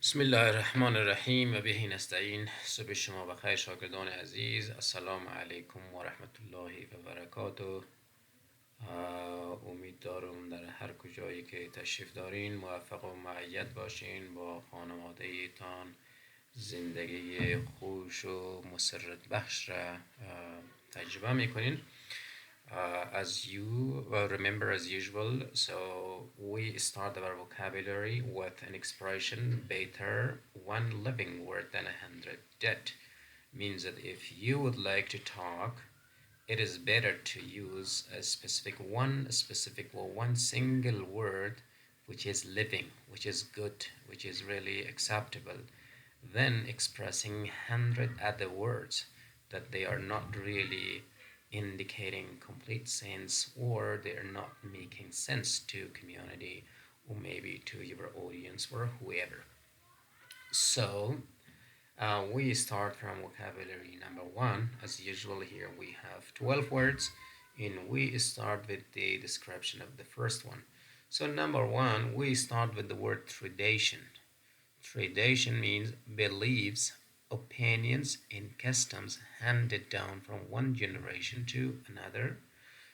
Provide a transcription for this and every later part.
بسم الله الرحمن الرحیم و بهی نستعین. صبح شما بخیر شاگردان عزیز. السلام علیکم و رحمت الله و برکاته. امید دارم در هر کجایی که تشریف دارین موفق و معید باشین، با خانواده ایتان زندگی خوش و مسرت بخش را تجربه میکنین. As you remember, as usual, so we start our vocabulary with an expression better one living word than 100 dead. Means that if you would like to talk, it is better to use a specific or one single word which is living, which is good, which is really acceptable, than expressing 100 other words that they are not really indicating complete sense, or they are not making sense to community or maybe to your audience or whoever. So we start from vocabulary number one. As usual, here we have 12 words, and we start with the description of the first one. So number one, we start with the word tradition. Tradition means beliefs, opinions, and customs handed down from one generation to another.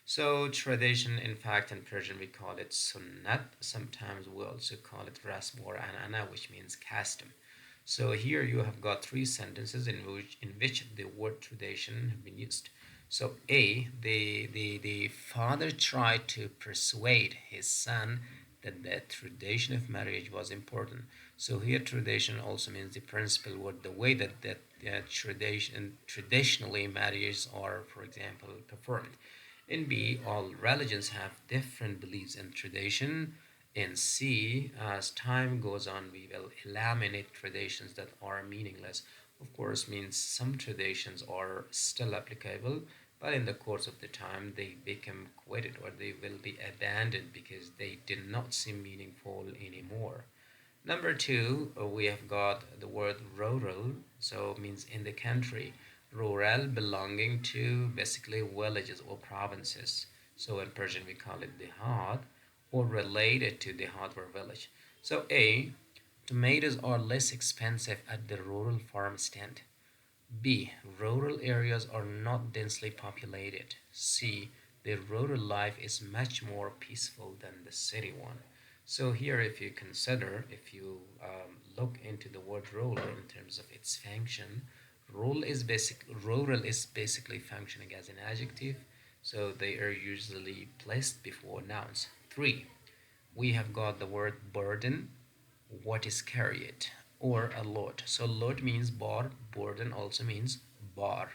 So tradition, in fact, in Persian we call it sunnat. Sometimes we also call it rasm or anana, which means custom. So here you have got three sentences in which the word tradition have been used. So A, the father tried to persuade his son that the tradition of marriage was important. So here tradition also means the principle or the way that traditionally marriages are, for example, performed. In B, all religions have different beliefs and tradition. In C, as time goes on, we will eliminate traditions that are meaningless. Of course, means some traditions are still applicable, but in the course of the time, they become quitted or they will be abandoned because they did not seem meaningful anymore. Number two, we have got the word rural, so it means in the country. Rural belonging to basically villages or provinces. So in Persian we call it dehad, or related to dehad or village. So A, tomatoes are less expensive at the rural farm stand. B, rural areas are not densely populated. C, the rural life is much more peaceful than the city one. So here, if you consider, if you look into the word rural in terms of its function, rural is basically functioning as an adjective, so they are usually placed before nouns. Three, we have got the word burden, what is carried, or a load. So load means bar, burden also means bar.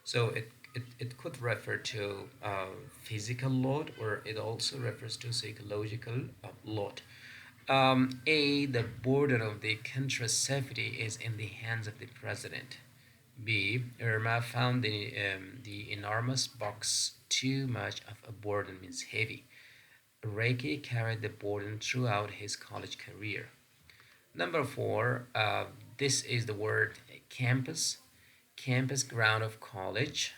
So it could refer to physical load, or it also refers to psychological load. A, the burden of the country's safety is in the hands of the president. B, Irma found the enormous box too much of a burden means heavy. Reiki carried the burden throughout his college career. Number four, this is the word campus. Campus, ground of college,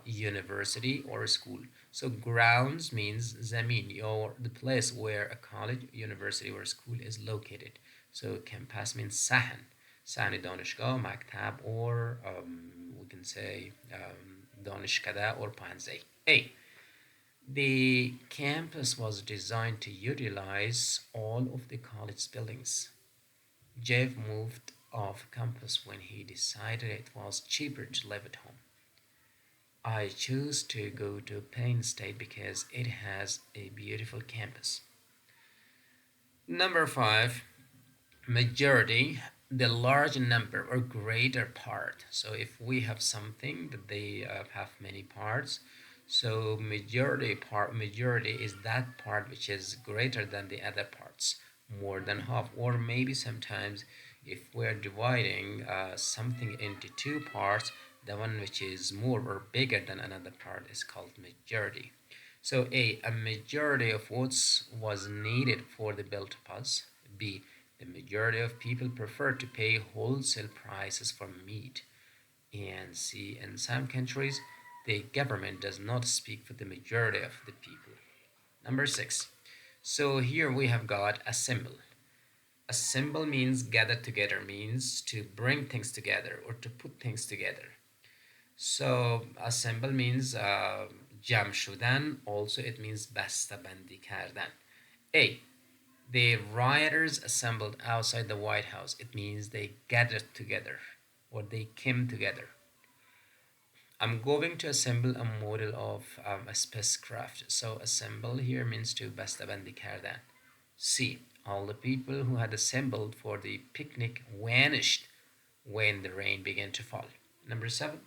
university, or school. So grounds means zamin, or the place where a college, university, or school is located. So campus means sahan. Sahan دانشگاه, maktab, or we can say دانشکده or panzeh. A, the campus was designed to utilize all of the college buildings. Jeff moved off campus when he decided it was cheaper to live at home. I chose to go to Penn State because it has a beautiful campus. Number five, majority, the large number or greater part. So if we have something that they have many parts, so majority is that part which is greater than the other parts, more than half, or maybe sometimes if we're dividing something into two parts, the one which is more or bigger than another part is called majority. So a majority of votes was needed for the bill to pass. B, the majority of people prefer to pay wholesale prices for meat. And C, in some countries, the government does not speak for the majority of the people. Number six. So here we have got a symbol. Assemble means gather together, means to bring things together or to put things together. So assemble means jam shudan. Also it means basta bandi kardan. A. The rioters assembled outside the White House. It means they gathered together or they came together. I'm going to assemble a model of a spacecraft. So assemble here means to basta bandi kardan. C. All the people who had assembled for the picnic vanished when the rain began to fall. Number 7.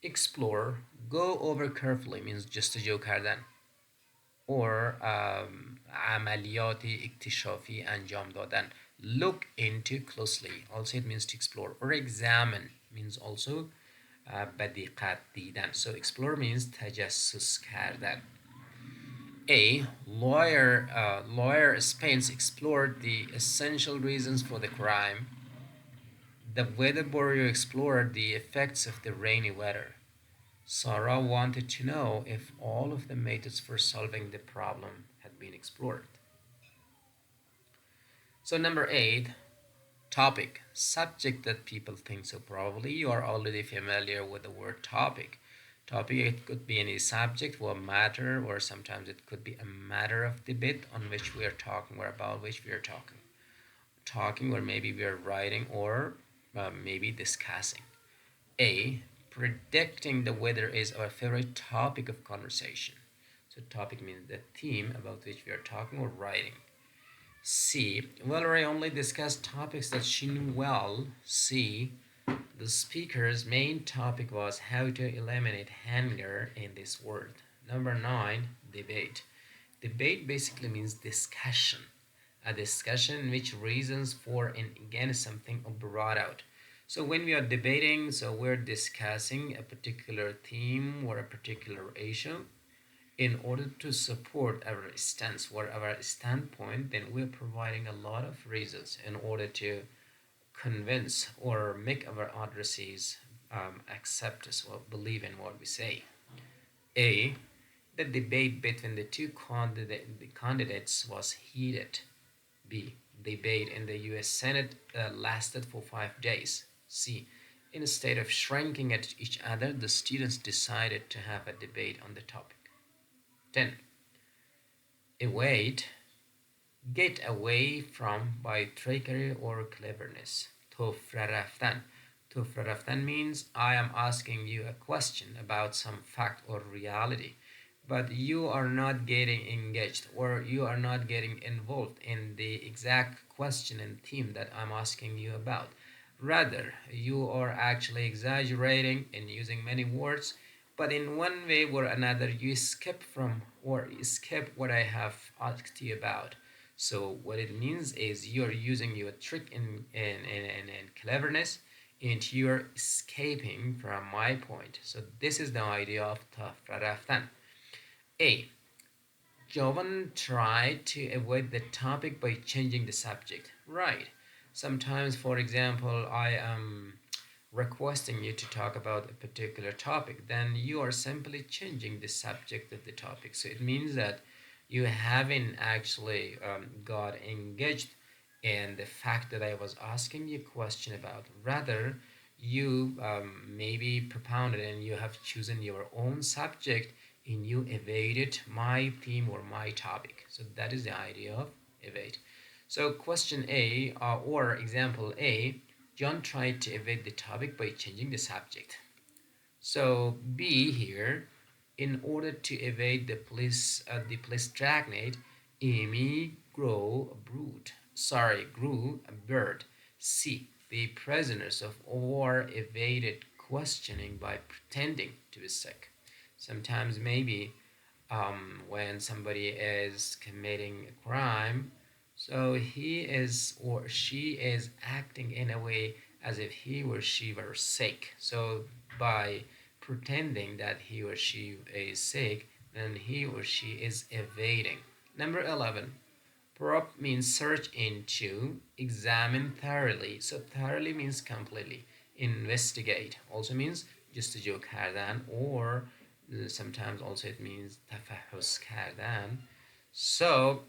Explore. Go over carefully means جستجو کردن. Or عملیات اکتشافی انجام دادن. Look into closely. Also it means to explore. Or examine means also بدقت دیدن. So explore means تجسس کردن. A. Lawyer Spence explored the essential reasons for the crime. The weather bureau explored the effects of the rainy weather. Sarah wanted to know if all of the methods for solving the problem had been explored. So, number 8, topic, subject that people think. So, probably you are already familiar with the word topic. Topic, it could be any subject or matter, or sometimes it could be a matter of debate on which we are talking or about which we are talking, or maybe we are writing, or maybe discussing. A. Predicting the weather is our favorite topic of conversation. So, topic means the theme about which we are talking or writing. C. Valerie only discussed topics that she knew well. C. The speaker's main topic was how to eliminate hunger in this world. Number 9. Debate. Debate basically means discussion. A discussion in which reasons for and against something are brought out. So when we are debating, so we're discussing a particular theme or a particular issue in order to support our stance or our standpoint, then we're providing a lot of reasons in order to convince or make our addressees accept us or believe in what we say. A. The debate between the two candidates was heated. B. Debate in the US Senate lasted for 5 days. C. Instead of shrinking at each other, the students decided to have a debate on the topic. 10. Evade. Get away from by trickery or cleverness. Tofra raftan. Tofra raftan means I am asking you a question about some fact or reality, but you are not getting engaged or you are not getting involved in the exact question and theme that I'm asking you about. Rather, you are actually exaggerating and using many words, but in one way or another, you skip from or skip what I have asked you about. So, what it means is you're using your trick and cleverness and you're escaping from my point. So, this is the idea of tafraraftan. A. Jovan tried to avoid the topic by changing the subject. Right. Sometimes, for example, I am requesting you to talk about a particular topic, then you are simply changing the subject of the topic. So it means that you haven't actually got engaged in the fact that I was asking you a question about. Rather, you maybe propounded and you have chosen your own subject and you evaded my theme or my topic. So that is the idea of evade. So question A or example A, John tried to evade the topic by changing the subject. So B here, in order to evade the police dragnet, Amy grew a bird. C. The prisoners of war evaded questioning by pretending to be sick. Sometimes maybe when somebody is committing a crime, so he is or she is acting in a way as if he or she were sick. So by pretending that he or she is sick, then he or she is evading. Number 11. Probe means search into, examine thoroughly. So thoroughly means completely. Investigate also means جستجو کردن or sometimes also it means تفحص کردن. So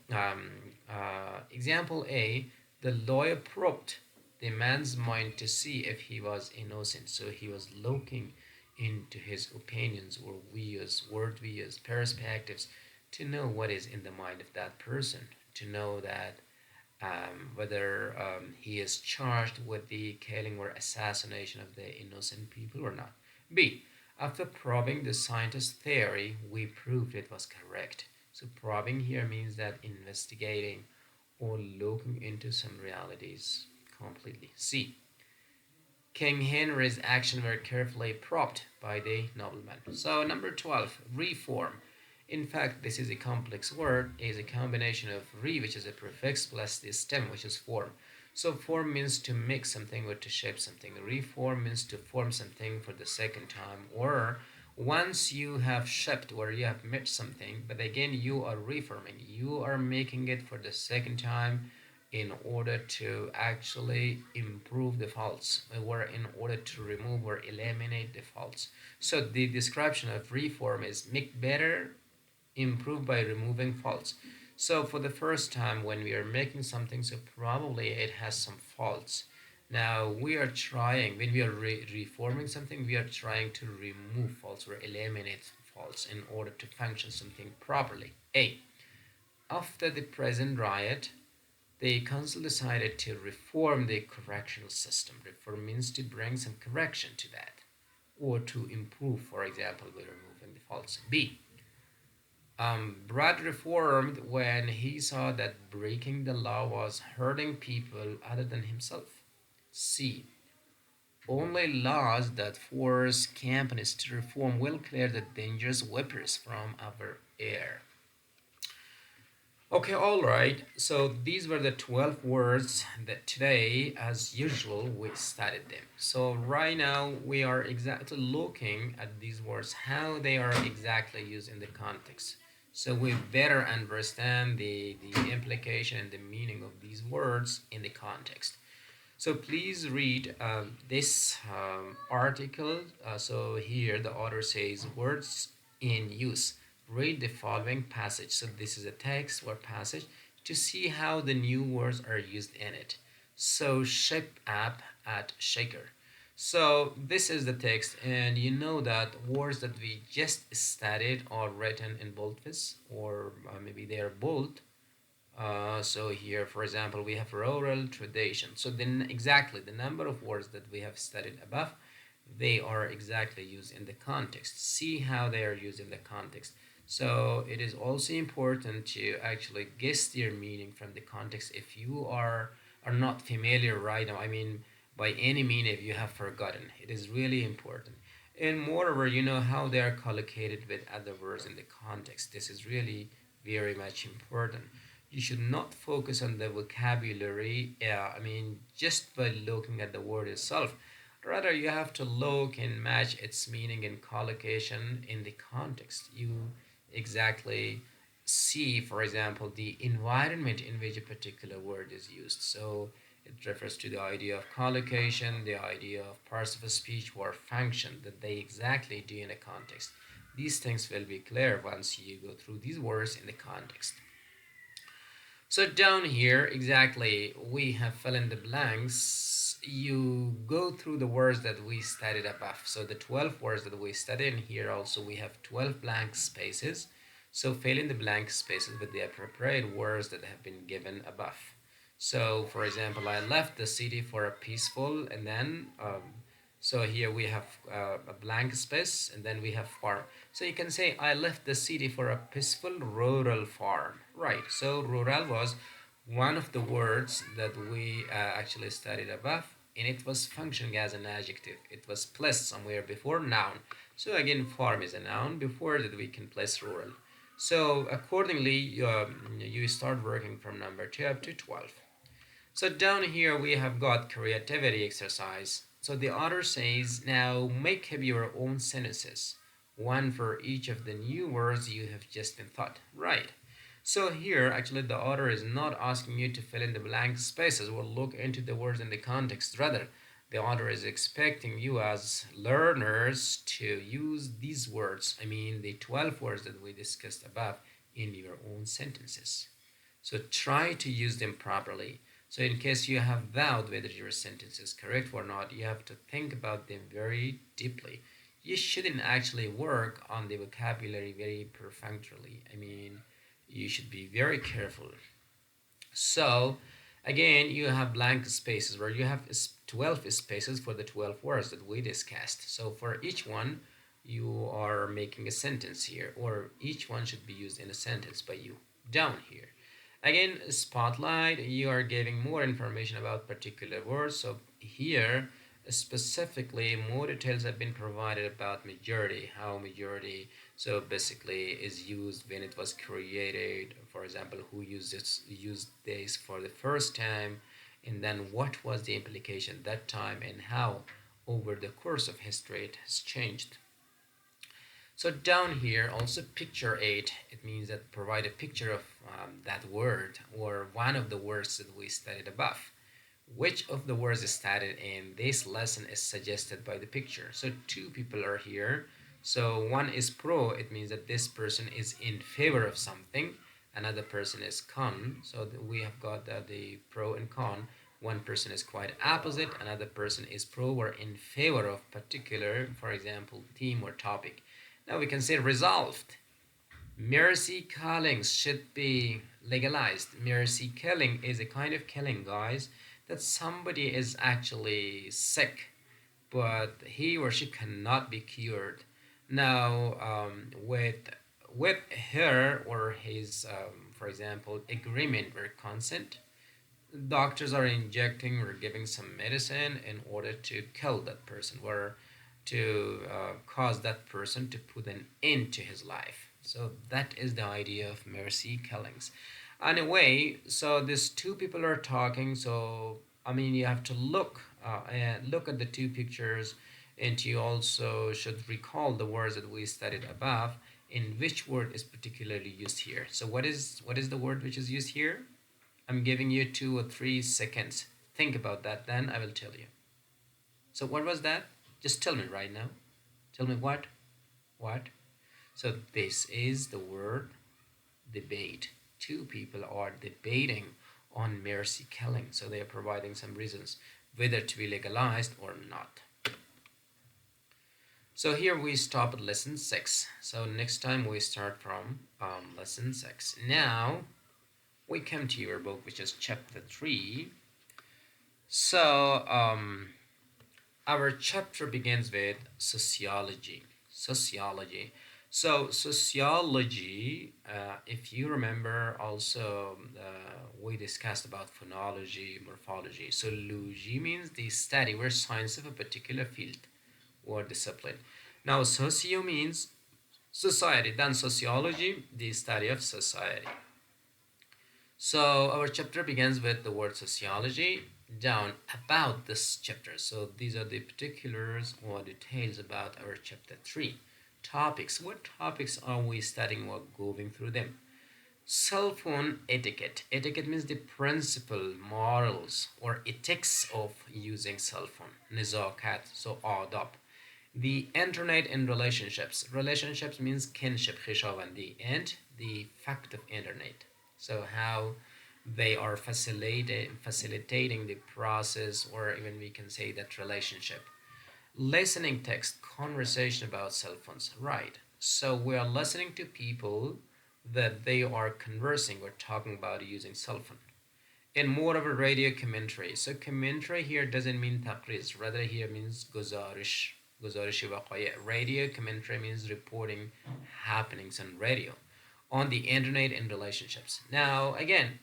example A, The lawyer probed the man's mind to see if he was innocent. So he was looking into his opinions or views, word views, perspectives, to know what is in the mind of that person, to know that whether he is charged with the killing or assassination of the innocent people or not. B. After probing the scientist's theory, we proved it was correct. So, probing here means that investigating or looking into some realities completely. C. King Henry's actions were carefully probed by the nobleman. So, number 12, reform. In fact, this is a complex word. It is a combination of re, which is a prefix, plus the stem, which is form. So, form means to make something or to shape something. Reform means to form something for the second time, or once you have shaped or you have made something, but again you are reforming. You are making it for the second time in order to actually improve the faults or in order to remove or eliminate the faults. So the description of reform is make better, improve by removing faults. So for the first time when we are making something, so probably it has some faults. Now we are trying, when we are reforming something, we are trying to remove faults or eliminate faults in order to function something properly. A. After the present riot, the council decided to reform the correctional system. Reform means to bring some correction to that or to improve, for example, by removing the faults. B. Brad reformed when he saw that breaking the law was hurting people other than himself. C. Only laws that force companies to reform will clear the dangerous vapors from our air. Okay, all right. So these were the 12 words that today, as usual, we studied them. So right now we are exactly looking at these words, how they are exactly used in the context. So we better understand the implication and the meaning of these words in the context. So please read this article. So here the author says words in use. Read the following passage. So this is a text or passage to see how the new words are used in it. So ship app at shaker. So this is the text, and you know that words that we just studied are written in boldface, or maybe they are bold. So here, for example, we have rural tradition. So then exactly the number of words that we have studied above, they are exactly used in the context. See how they are used in the context. So it is also important to actually guess their meaning from the context if you are not familiar right now. I mean, by any means, if you have forgotten, it is really important. And moreover, you know how they are collocated with other words in the context. This is really very much important. You should not focus on the vocabulary, I mean, just by looking at the word itself. Rather, you have to look and match its meaning and collocation in the context. You exactly see, for example, the environment in which a particular word is used. So it refers to the idea of collocation, the idea of parts of a speech or function that they exactly do in a context. These things will be clear once you go through these words in the context. So down here, exactly, we have fill in the blanks. You go through the words that we studied above. So the 12 words that we studied, and here also we have 12 blank spaces. So fill in the blank spaces with the appropriate words that have been given above. So for example, I left the city for a peaceful, and then so here we have a blank space, and then we have farm. So you can say, I left the city for a peaceful rural farm. Right, so rural was one of the words that we actually studied above, and it was functioning as an adjective. It was placed somewhere before noun. So again, farm is a noun. Before that, we can place rural. So accordingly, you start working from number 2 up to 12. So down here we have got creativity exercise. So the author says, now make up your own sentences, one for each of the new words you have just been taught. Right. So here, actually, the author is not asking you to fill in the blank spaces or look into the words in the context. Rather, the author is expecting you as learners to use these words, I mean the 12 words that we discussed above, in your own sentences. So try to use them properly. So in case you have vowed whether your sentence is correct or not, you have to think about them very deeply. You shouldn't actually work on the vocabulary very perfunctorily. I mean, you should be very careful. So again, you have blank spaces where you have 12 spaces for the 12 words that we discussed. So for each one, you are making a sentence here, or each one should be used in a sentence by you down here. Again, spotlight, you are giving more information about particular words. So here, specifically, more details have been provided about majority, how majority so basically is used when it was created. For example, who used this for the first time, and then what was the implication that time, and how over the course of history it has changed. So down here, also picture 8, it means that provide a picture of that word or one of the words that we studied above. Which of the words studied in this lesson is suggested by the picture? So two people are here. So one is pro, it means that this person is in favor of something. Another person is con. So we have got the pro and con. One person is quite opposite, another person is pro or in favor of particular, for example, theme or topic. Now we can say resolved. Mercy killings should be legalized. Mercy killing is a kind of killing, guys, that somebody is actually sick, but he or she cannot be cured. Now, with her or his, for example, agreement or consent, doctors are injecting or giving some medicine in order to kill that person or to cause that person to put an end to his life. So that is the idea of mercy killings. Anyway, so these two people are talking. So I mean, you have to look at the two pictures, and you also should recall the words that we studied above. In which word is particularly used here? So what is the word which is used here? I'm giving you 2 or 3 seconds. Think about that, then I will tell you. So what was that? Just tell me right now. Tell me what? What? So this is the word debate. Two people are debating on mercy killing. So they are providing some reasons whether to be legalized or not. So here we stop at lesson 6. So next time we start from lesson 6. Now we come to your book, which is chapter 3. So our chapter begins with sociology. Sociology. So sociology, if you remember, also we discussed about phonology, morphology. So logy means the study or science of a particular field or discipline. Now socio means society. Then sociology, the study of society. So our chapter begins with the word sociology down about this chapter. So these are the particulars or details about our chapter 3. Topics. What topics are we studying or going through them? Cell phone etiquette. Etiquette means the principle, morals, or ethics of using cell phone. Nizakat, so adab. The internet and relationships. Relationships means kinship, khishavandi, and the fact of internet. So how they are facilitating the process, or even we can say that relationship. Listening text, conversation about cell phones, right? So we are listening to people that they are conversing or talking about using cell phone. And more of a radio commentary. So commentary here doesn't mean taqriz, rather here means guzarish. Guzarish waqaya. Radio commentary means reporting happenings on radio, on the internet and relationships. Now again,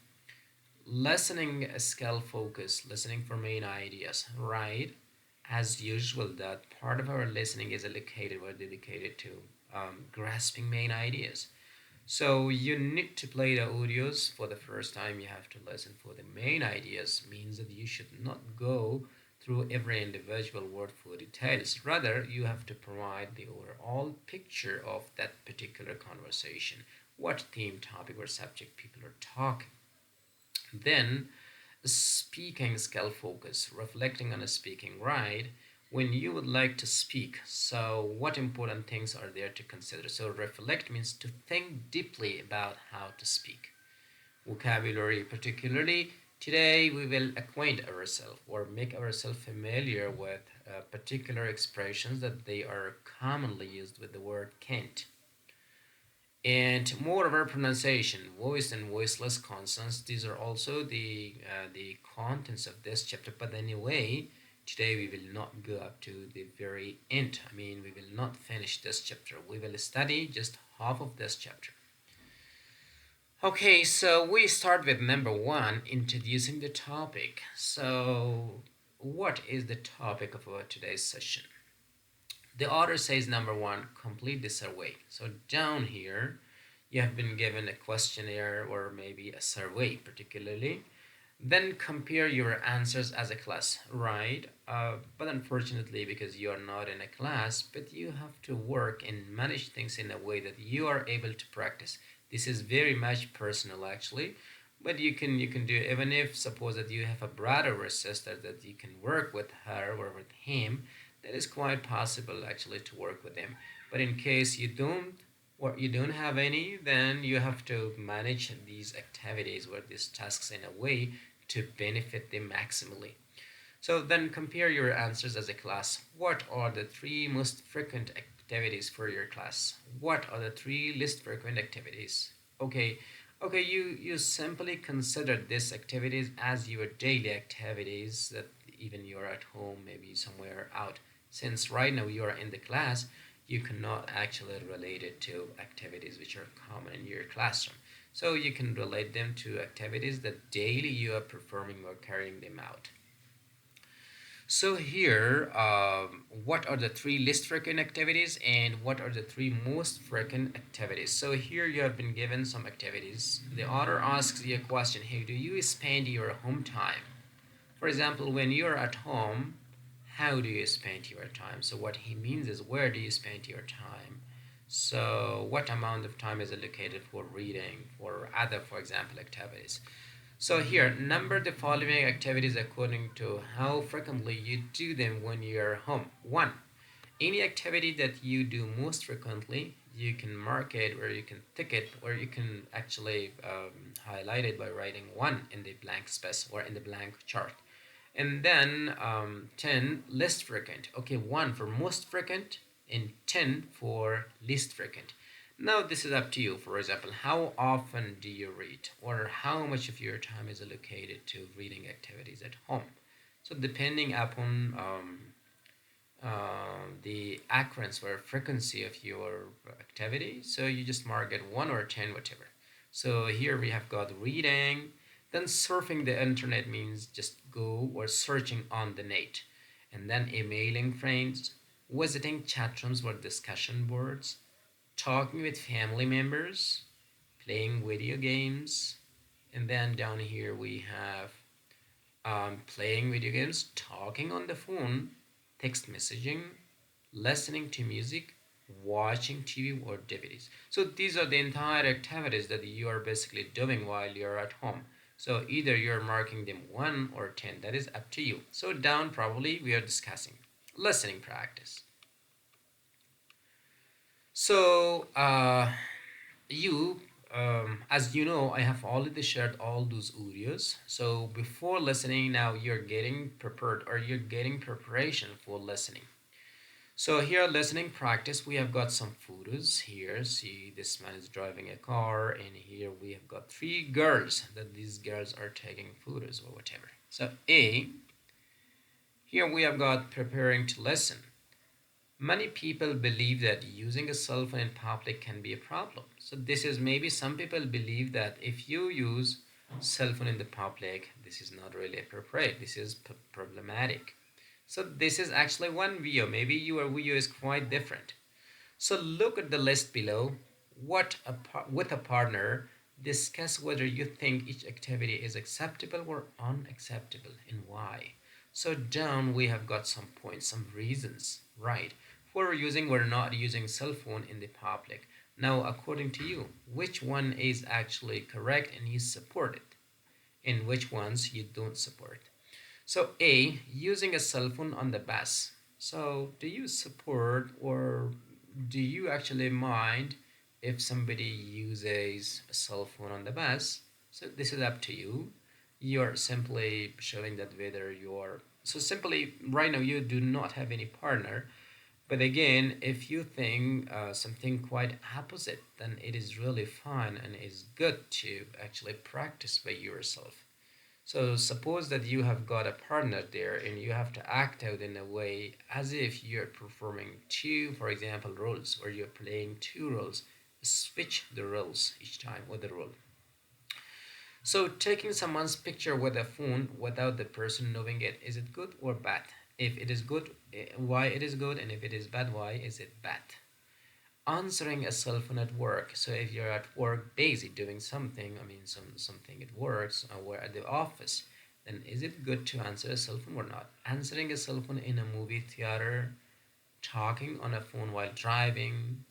listening skill focus, listening for main ideas, right? As usual, that part of our listening is allocated or dedicated to grasping main ideas. So you need to play the audios for the first time. You have to listen for the main ideas. Means that you should not go through every individual word for details. Rather, you have to provide the overall picture of that particular conversation. What theme, topic, or subject people are talking. Then speaking skill focus, reflecting on a speaking, right? When you would like to speak, so what important things are there to consider? So reflect means to think deeply about how to speak. Vocabulary, particularly Today we will acquaint ourselves or make ourselves familiar with particular expressions that they are commonly used with the word can't. And moreover, pronunciation, voiced and voiceless consonants. These are also the contents of this chapter. But anyway, today we will not go up to the very end. I mean, we will not finish this chapter. We will study just half of this chapter. Okay, so we start with number one, introducing the topic. So, what is the topic of our today's session? The author says number one, complete the survey. So down here, you have been given a questionnaire or maybe a survey particularly. Then compare your answers as a class, right? But unfortunately, because you are not in a class, but you have to work and manage things in a way that you are able to practice. This is very much personal actually, but you can do, even if suppose that you have a brother or sister that you can work with her or with him, that is quite possible actually to work with them. But in case you don't or you don't have any, then you have to manage these activities or these tasks in a way to benefit them maximally. So then compare your answers as a class. What are the three most frequent activities for your class? What are the three least frequent activities? Okay, okay, you simply consider these activities as your daily activities that even you're at home, maybe somewhere out. Since right now you are in the class, you cannot actually relate it to activities which are common in your classroom. So you can relate them to activities that daily you are performing or carrying them out. So here, what are the three least frequent activities and what are the three most frequent activities? So here you have been given some activities. The author asks you a question, how do you spend your home time? For example, when you're at home, how do you spend your time? So what he means is where do you spend your time? So what amount of time is allocated for reading, for other, for example, activities? So here, number the following activities according to how frequently you do them when you're home. One, any activity that you do most frequently, you can mark it or you can tick it or you can actually highlight it by writing one in the blank space or in the blank chart. And then 10 least frequent. Okay, 1 for most frequent and 10 for least frequent. Now this is up to you. For example, how often do you read or how much of your time is allocated to reading activities at home? So depending upon the occurrence or frequency of your activity, so you just mark it 1 or 10, whatever. So here we have got reading, then surfing the internet means just go or searching on the net, and then emailing friends, visiting chat rooms or discussion boards, talking with family members, playing video games, and then down here we have playing video games, talking on the phone, text messaging, listening to music, watching TV or DVDs. So these are the entire activities that you are basically doing while you're at home. So either you're marking them 1 or 10, that is up to you. So down probably we are discussing listening practice. So you as you know, I have already shared all those audios. So before listening, now you're getting prepared or you're getting preparation for listening. So here, listening practice, we have got some photos here. See, this man is driving a car, and here we have got three girls that these girls are taking photos or whatever. So A, here we have got preparing to listen. Many people believe that using a cell phone in public can be a problem. So this is maybe some people believe that if you use cell phone in the public, this is not really appropriate. This is problematic. So this is actually one video. Maybe your video is quite different. So look at the list below. With a partner, discuss whether you think each activity is acceptable or unacceptable and why. So down we have got some points, some reasons, right? For using or not using cell phone in the public. Now, according to you, which one is actually correct and you support it, and which ones you don't support? So A, using a cell phone on the bus. So do you support or do you actually mind if somebody uses a cell phone on the bus? So this is up to you. you're simply showing that whether you're so simply right now you do not have any partner. But again, if you think something quite opposite, then it is really fun and it's good to actually practice by yourself. So suppose that you have got a partner there and you have to act out in a way as if you're performing two, for example, roles, or you're playing two roles. Switch the roles each time with the role. So taking someone's picture with a phone without the person knowing it, is it good or bad? If it is good, why it is good, and if it is bad, why is it bad? Answering a cell phone at work. So if you're at work busy doing something, I mean something at works or at the office, then is it good to answer a cell phone or not? Answering a cell phone in a movie theater, talking on a phone while driving,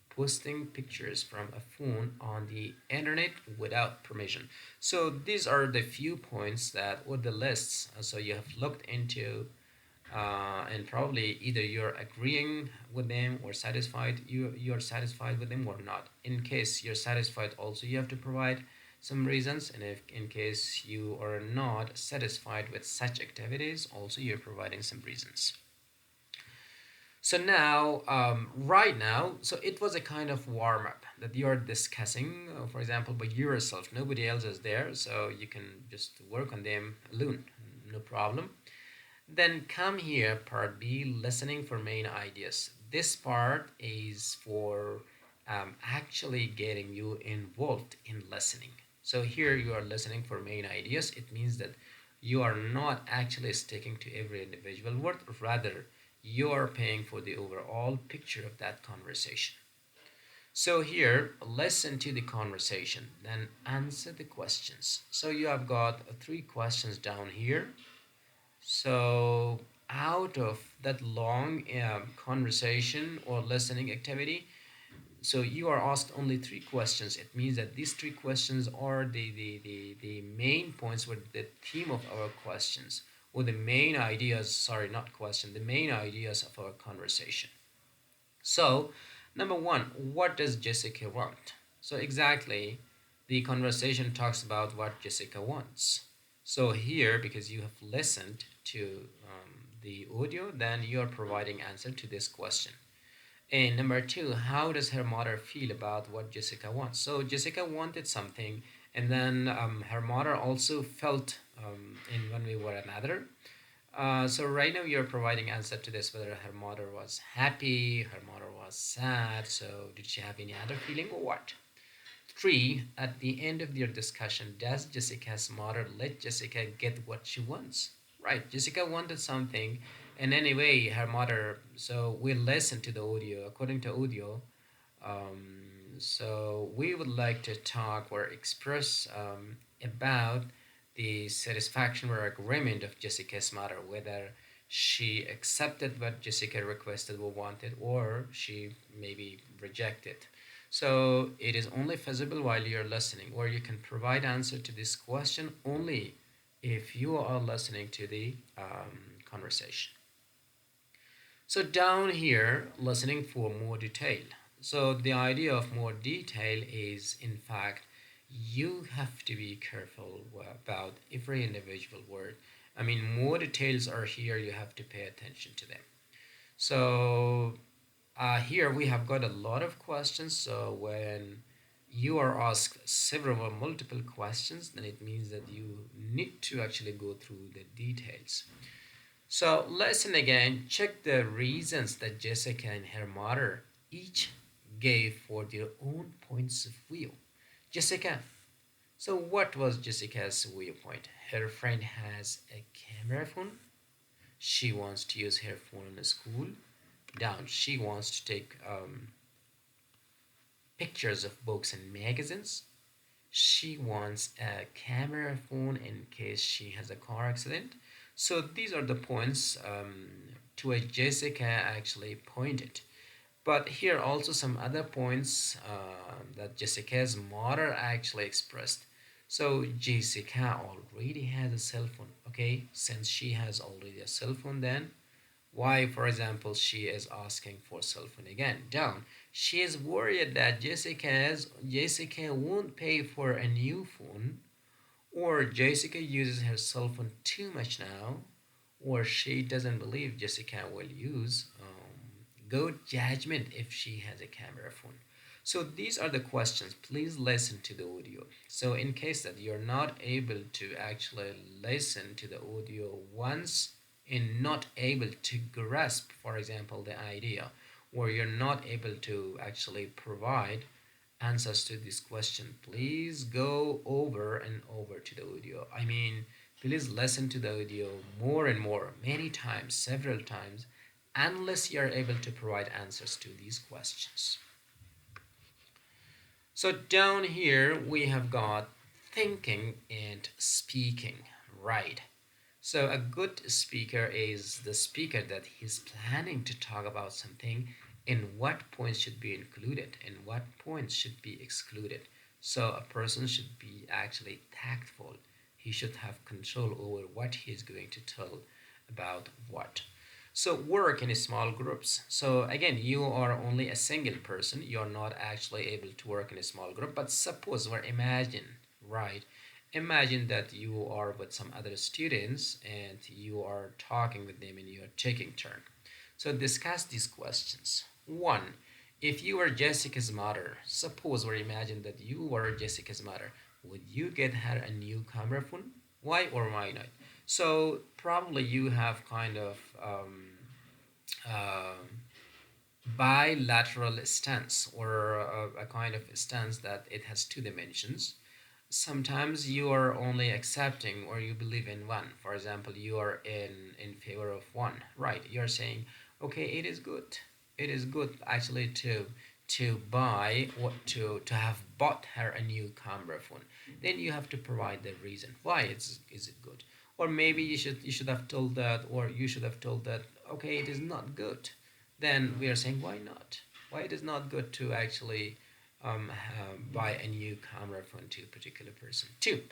posting pictures from a phone on the internet without permission. So these are the few points that or the lists. So you have looked into and probably either you're agreeing with them or satisfied you're satisfied with them or not. In case you're satisfied, also you have to provide some reasons, and if in case you are not satisfied with such activities, also you're providing some reasons. So now, right now, so it was a kind of warm up that you're discussing, for example, by yourself. Nobody else is there, so you can just work on them alone, no problem. Then come here, part B, listening for main ideas. This part is for actually getting you involved in listening. So here you are listening for main ideas. It means that you are not actually sticking to every individual word, rather, you are paying for the overall picture of that conversation. So here, listen to the conversation, then answer the questions. So you have got three questions down here. So, out of that long conversation or listening activity, so you are asked only three questions. It means that these three questions are the main points with the theme of our questions, or the main ideas, sorry, not question, the main ideas of our conversation. So, number one, what does Jessica want? So, exactly, the conversation talks about what Jessica wants. So, here, because you have listened to the audio, then you are providing answer to this question. And number two, how does her mother feel about what Jessica wants? So, Jessica wanted something, and then her mother also felt in one way or another. So right now you're providing answer to this, whether her mother was happy, her mother was sad, so did she have any other feeling or what? Three, at the end of your discussion, does Jessica's mother let Jessica get what she wants? Right, Jessica wanted something, and anyway, her mother, so we listen to the audio. According to audio, so we would like to talk or express about the satisfaction or agreement of Jessica's mother, whether she accepted what Jessica requested or wanted, or she maybe rejected. So it is only feasible while you're listening, or you can provide answer to this question only if you are listening to the conversation. So down here, listening for more detail. So the idea of more detail is, in fact, you have to be careful about every individual word. I mean, more details are here, you have to pay attention to them. So here we have got a lot of questions. So when you are asked several or multiple questions, then it means that you need to actually go through the details. So listen again, check the reasons that Jessica and her mother each gave for their own points of view. Jessica, so what was Jessica's viewpoint? Her friend has a camera phone. She wants to use her phone in the school. Down, she wants to take pictures of books and magazines. She wants a camera phone in case she has a car accident. So these are the points to which Jessica actually pointed. But here also some other points that Jessica's mother actually expressed. So Jessica already has a cell phone. Okay, since she has already a cell phone, then why, for example, she is asking for cell phone again? Down. She is worried that Jessica won't pay for a new phone, Or Jessica uses her cell phone too much now, or she doesn't believe Jessica will use good judgment if she has a camera phone. So these are the questions. Please listen to the audio. So in case that you're not able to actually listen to the audio once and not able to grasp, for example, the idea, or you're not able to actually provide answers to this question, please go over and over to the audio. I mean, please listen to the audio more and more, many times, several times, unless you are able to provide answers to these questions. So down here we have got thinking and speaking, right? So a good speaker is the speaker that he's planning to talk about something and what points should be included and what points should be excluded. So a person should be actually tactful. He should have control over what he's going to tell about what. So work in small groups. So again, you are only a single person. You're not actually able to work in a small group. But suppose or imagine, right? Imagine that you are with some other students and you are talking with them and you are taking turn. So discuss these questions. One, if you were Jessica's mother, suppose or imagine that you were Jessica's mother, would you get her a new camera phone? Why or why not? So probably you have kind of uh, bilateral stance or a kind of stance that it has two dimensions. Sometimes you are only accepting or you believe in one. For example, you are in favor of one, right? You're saying, okay, it is good actually to buy what to have bought her a new camera phone. Then you have to provide the reason why is it good. Or maybe you should have told that, or you should have told that, okay, it is not good. Then we are saying, why not? Why it is not good to actually buy a new camera phone to a particular person. Two,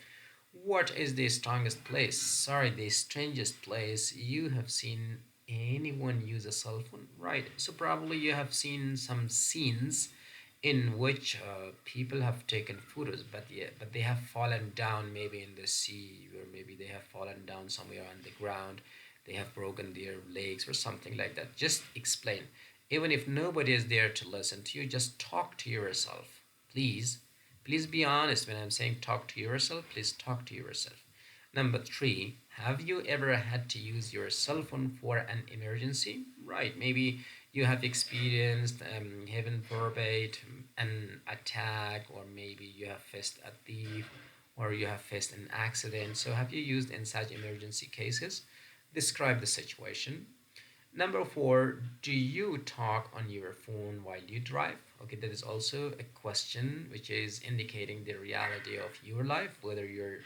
what is the strongest place? Sorry, the strangest place you have seen anyone use a cell phone? Right. So probably you have seen some scenes in which people have taken photos, but yeah, but they have fallen down maybe in the sea, or maybe they have fallen down somewhere on the ground. They have broken their legs or something like that. Just explain. Even if nobody is there to listen to you, just talk to yourself. Please, please be honest when I'm saying talk to yourself. Please talk to yourself. Number three, have you ever had to use your cell phone for an emergency? Right, maybe you have experienced, heaven forbid, an attack, or maybe you have faced a thief, or you have faced an accident. So, have you used in such emergency cases? Describe the situation. Number four, do you talk on your phone while you drive? Okay, that is also a question which is indicating the reality of your life, whether you're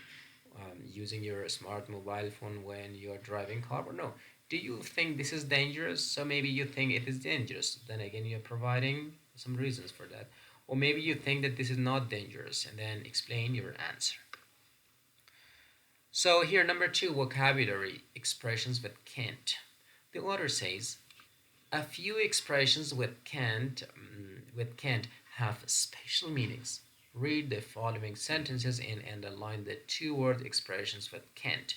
using your smart mobile phone when you're driving car or no. Do you think this is dangerous? So maybe you think it is dangerous. Then again, you're providing some reasons for that. Or maybe you think that this is not dangerous and then explain your answer. So here, number two, vocabulary expressions with can't. The author says a few expressions with can't have special meanings. Read the following sentences and underline the two-word expressions with can't.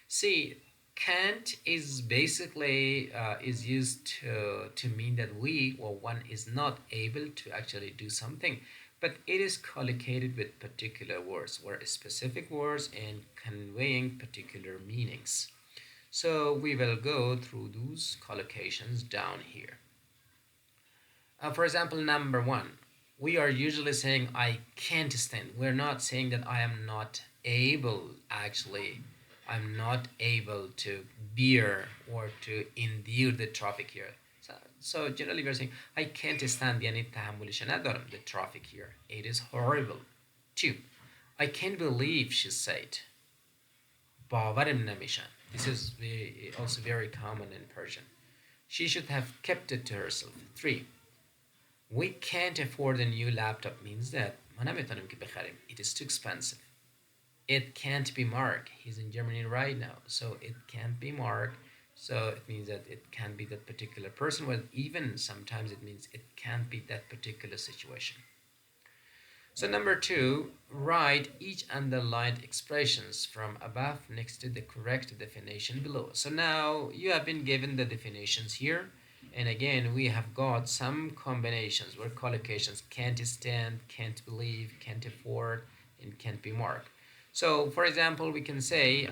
See, can't is basically is used to mean that we or one is not able to actually do something, but it is collocated with particular words or specific words and conveying particular meanings. So we will go through those collocations down here. For example, number one, we are usually saying I can't stand. We're not saying that I am not able, actually. I'm not able to bear or to endure the traffic here. So generally we're saying I can't stand يعني تحملش ندارم the traffic here. It is horrible. Two, I can't believe she said. باورم نمیشن. This is also very common in Persian. She should have kept it to herself. Three, we can't afford a new laptop means that ما نمیتونیم که بخریم. It is too expensive. It can't be Mark. He's in Germany right now, so it can't be Mark. So it means that it can't be that particular person. Well, even sometimes it means it can't be that particular situation. So number two, write each underlined expressions from above next to the correct definition below. So now you have been given the definitions here. And again, we have got some combinations where collocations can't stand, can't believe, can't afford, and can't be marked. So for example, we can say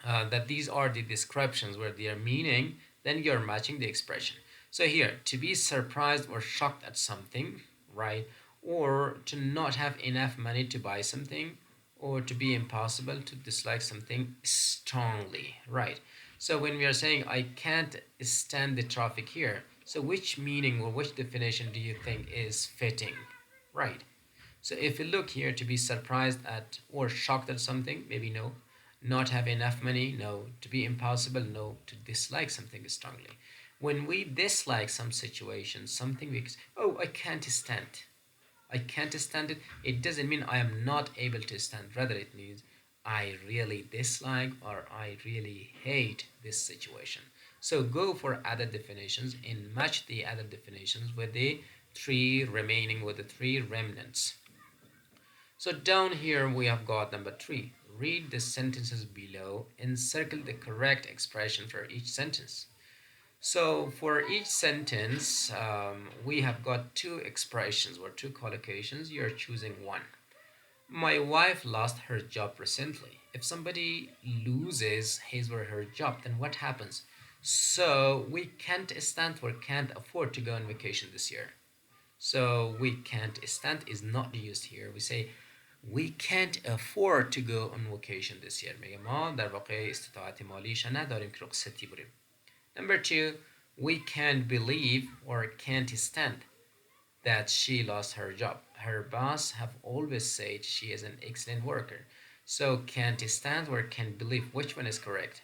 that these are the descriptions where they are meaning, then you're matching the expression. So here, to be surprised or shocked at something, right? Or to not have enough money to buy something, or to be impossible to dislike something strongly, right? So when we are saying I can't stand the traffic here, so which meaning or which definition do you think is fitting, right? So if you look here, to be surprised at or shocked at something, maybe no. Not have enough money, no. To be impossible, no. To dislike something strongly. When we dislike some situation, something we, oh, I can't stand. I can't stand it. It doesn't mean I am not able to stand. Rather, it means I really dislike or I really hate this situation. So go for other definitions and match the other definitions with the three remaining, with the three remnants. So down here we have got number three. Read the sentences below and circle the correct expression for each sentence. So for each sentence, we have got two expressions or two collocations. You're choosing one. My wife lost her job recently. If somebody loses his or her job, then what happens? So we can't stand or can't afford to go on vacation this year. So we can't stand is not used here. We say we can't afford to go on vacation this year. میگه ما در واقع استطاعت مالیش نداریم که رخصتی بریم. Number two, we can't believe or can't stand that she lost her job. Her boss have always said she is an excellent worker. So can't stand or can't believe, which one is correct?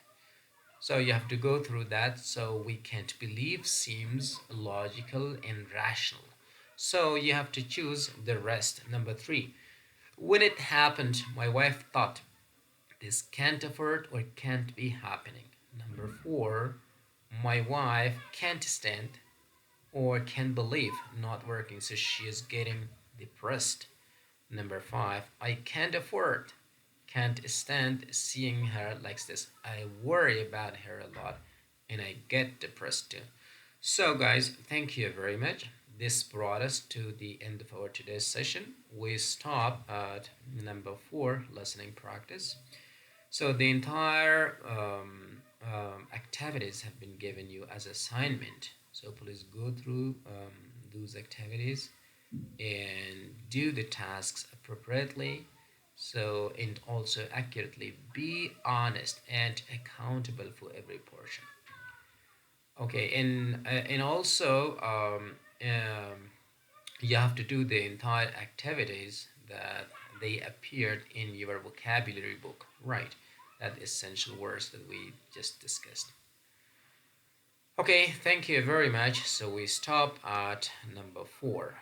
So you have to go through that. So we can't believe seems logical and rational. So you have to choose the rest. Number three, when it happened, my wife thought this can't afford or can't be happening. Number four, my wife can't stand or can't believe not working, so she is getting depressed. Number five, I can't afford, can't stand seeing her like this. I worry about her a lot and I get depressed too. So, guys, thank you very much. This brought us to the end of our today's session. We stop at number four, listening practice. So the entire activities have been given you as assignment. So please go through those activities and do the tasks appropriately. So and also accurately be honest and accountable for every portion. Okay, and also you have to do the entire activities that they appeared in your vocabulary book, right? That essential words that we just discussed. Okay, thank you very much. So we stop at number four.